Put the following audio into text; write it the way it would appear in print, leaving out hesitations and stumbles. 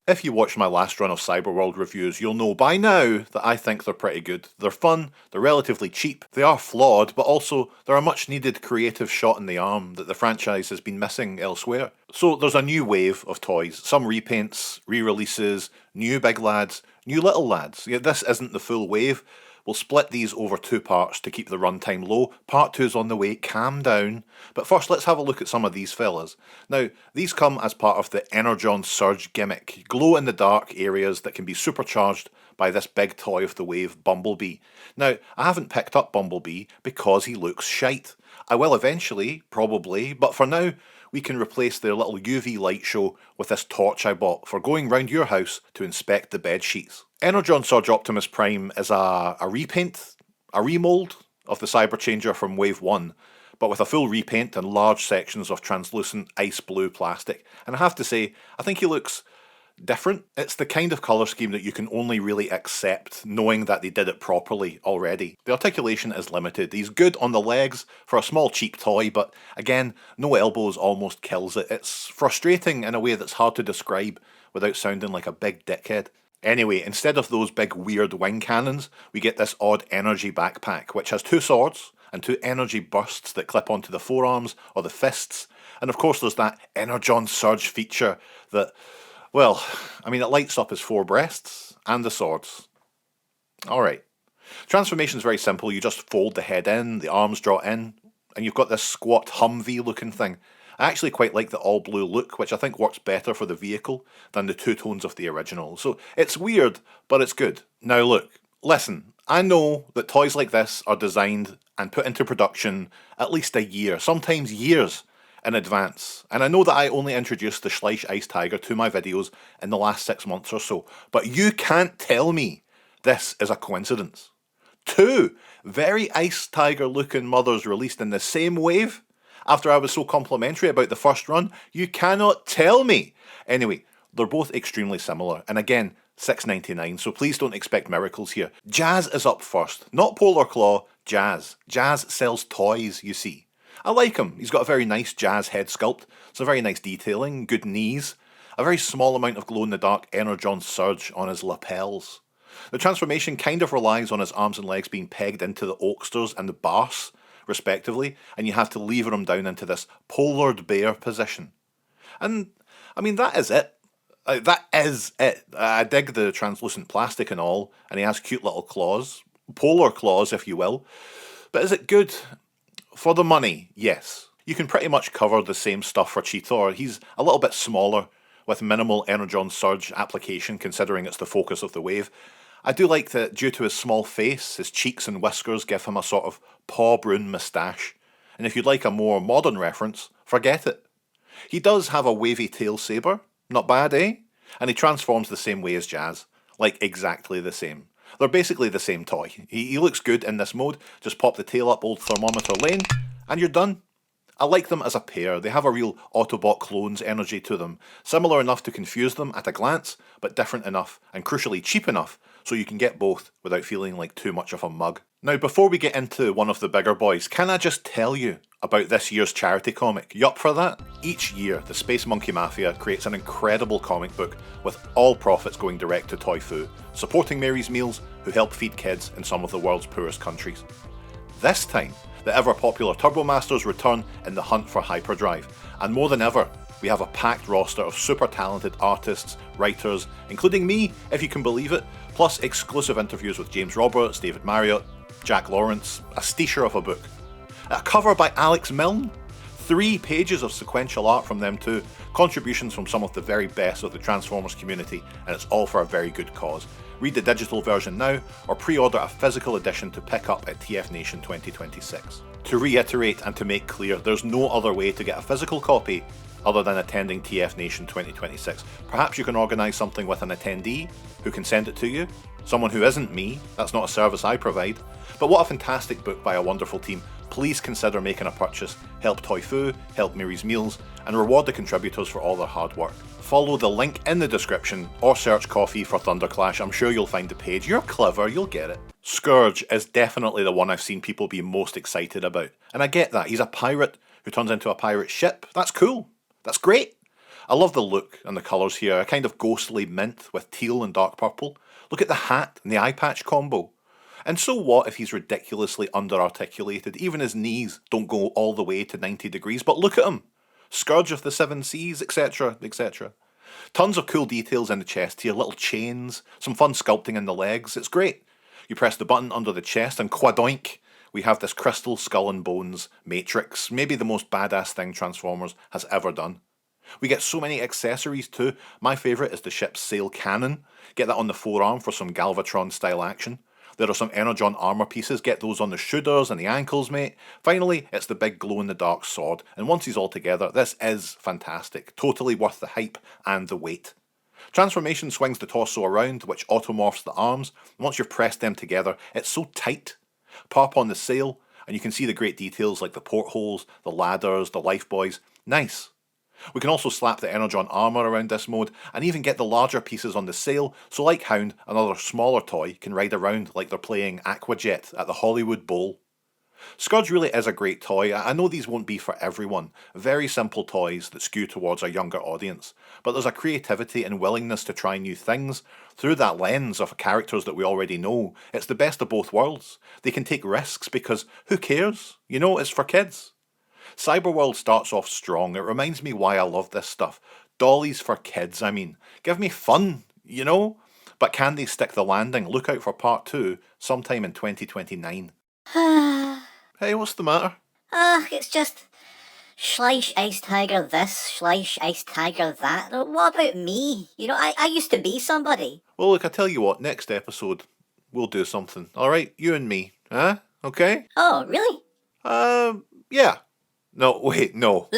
If you watched my last run of Cyberworld reviews, you'll know by now that I think they're pretty good. They're fun, they're relatively cheap, they are flawed, but also they're a much needed creative shot in the arm that the franchise has been missing elsewhere. So there's a new wave of toys, some repaints, re-releases, new big lads, new little lads. Yet this isn't the full wave. We'll split these over two parts to keep the runtime low. Part 2's on the way, calm down. But first let's have a look at some of these fellas. Now, these come as part of the Energon Surge gimmick. Glow in the dark areas that can be supercharged by this big toy of the wave, Bumblebee. Now, I haven't picked up Bumblebee because he looks shite. I will eventually, probably, but for now, we can replace their little UV light show with this torch I bought for going round your house to inspect the bed sheets. Energon Surge Optimus Prime is a repaint, a remold of the Cyberchanger from Wave 1, but with a full repaint and large sections of translucent ice blue plastic. And I have to say, I think he looks different. It's the kind of colour scheme that you can only really accept knowing that they did it properly already. The articulation is limited. He's good on the legs for a small cheap toy, but again, no elbows almost kills it. It's frustrating in a way that's hard to describe without sounding like a big dickhead. Anyway, instead of those big weird wing cannons, we get this odd energy backpack, which has two swords and two energy bursts that clip onto the forearms or the fists. And of course there's that Energon Surge feature that, well, I mean, it lights up his four breasts and the swords. Alright. Transformation's very simple. You just fold the head in, the arms draw in, and you've got this squat Humvee looking thing. I actually quite like the all blue look, which I think works better for the vehicle than the two tones of the original. So it's weird, but it's good. Now look, listen, I know that toys like this are designed and put into production at least a year, sometimes years in advance. And I know that I only introduced the Schleich Ice Tiger to my videos in the last 6 months or so, but you can't tell me this is a coincidence. Two very Ice Tiger looking mothers released in the same wave after I was so complimentary about the first run. You cannot tell me. Anyway, they're both extremely similar, and again, $6.99, so please don't expect miracles here. Jazz is up first, not Polar Claw, Jazz. Jazz sells toys, you see. I like him. He's got a very nice Jazz head sculpt, some very nice detailing, good knees, a very small amount of glow-in-the-dark Energon Surge on his lapels. The transformation kind of relies on his arms and legs being pegged into the oaksters and the barse, respectively, and you have to lever him down into this polared bear position. And, I mean, that is it. That is it. I dig the translucent plastic and all, and he has cute little claws. Polar claws, if you will. But is it good? For the money, yes. You can pretty much cover the same stuff for Cheetor. He's a little bit smaller, with minimal Energon Surge application, considering it's the focus of the wave. I do like that due to his small face, his cheeks and whiskers give him a sort of Paw Brun moustache. And if you'd like a more modern reference, forget it. He does have a wavy tail saber. Not bad, eh? And he transforms the same way as Jazz. Like, exactly the same. They're basically the same toy. He looks good in this mode. Just pop the tail up old thermometer lane, and you're done. I like them as a pair. They have a real Autobot clones energy to them. Similar enough to confuse them at a glance, but different enough, and crucially cheap enough, so you can get both without feeling like too much of a mug. Now, before we get into one of the bigger boys, can I just tell you about this year's charity comic? You up for that? Each year, the Space Monkey Mafia creates an incredible comic book with all profits going direct to Toy Foo, supporting Mary's Meals, who help feed kids in some of the world's poorest countries. This time, the ever-popular Turbomasters return in the hunt for hyperdrive, and more than ever, we have a packed roster of super talented artists, writers, including me, if you can believe it, plus exclusive interviews with James Roberts, David Marriott, Jack Lawrence, a steesher of a book. A cover by Alex Milne, 3 pages of sequential art from them too, contributions from some of the very best of the Transformers community, and it's all for a very good cause. Read the digital version now, or pre-order a physical edition to pick up at TF Nation 2026. To reiterate and to make clear, there's no other way to get a physical copy other than attending TF Nation 2026. Perhaps you can organise something with an attendee who can send it to you. Someone who isn't me, that's not a service I provide. But what a fantastic book by a wonderful team. Please consider making a purchase, help Toy Foo, help Mary's Meals, and reward the contributors for all their hard work. Follow the link in the description, or search Coffee for Thunderclash. I'm sure you'll find the page. You're clever, you'll get it. Scourge is definitely the one I've seen people be most excited about. And I get that, he's a pirate who turns into a pirate ship. That's cool. That's great. I love the look and the colours here, a kind of ghostly mint with teal and dark purple. Look at the hat and the eye patch combo. And so what if he's ridiculously under-articulated? Even his knees don't go all the way to 90 degrees, but look at him! Scourge of the Seven Seas, etc, etc. Tons of cool details in the chest here, little chains, some fun sculpting in the legs, it's great. You press the button under the chest and quadoink! We have this crystal skull and bones matrix, maybe the most badass thing Transformers has ever done. We get so many accessories too. My favourite is the ship's sail cannon. Get that on the forearm for some Galvatron style action. There are some Energon armour pieces, get those on the shoulders and the ankles, mate. Finally, it's the big glow-in-the-dark sword, and once he's all together, this is fantastic. Totally worth the hype and the weight. Transformation swings the torso around, which automorphs the arms, and once you've pressed them together, it's so tight. Pop on the sail, and you can see the great details like the portholes, the ladders, the lifebuoys. Nice. We can also slap the Energon armour around this mode, and even get the larger pieces on the sail, so like Hound, another smaller toy can ride around like they're playing Aquajet at the Hollywood Bowl. Scourge really is a great toy. I know these won't be for everyone, very simple toys that skew towards a younger audience, but there's a creativity and willingness to try new things, through that lens of characters that we already know. It's the best of both worlds. They can take risks because who cares? You know, it's for kids. Cyberworld starts off strong. It reminds me why I love this stuff. Dollies for kids, I mean. Give me fun, you know? But can they stick the landing? Look out for part 2, sometime in 2029. Hey, what's the matter? It's just Schleich Ice Tiger this, Schleich Ice Tiger that. What about me? You know, I used to be somebody. Well, look, I tell you what, next episode, we'll do something. Alright, you and me, huh? Okay? Oh, really? Yeah. No, wait, no.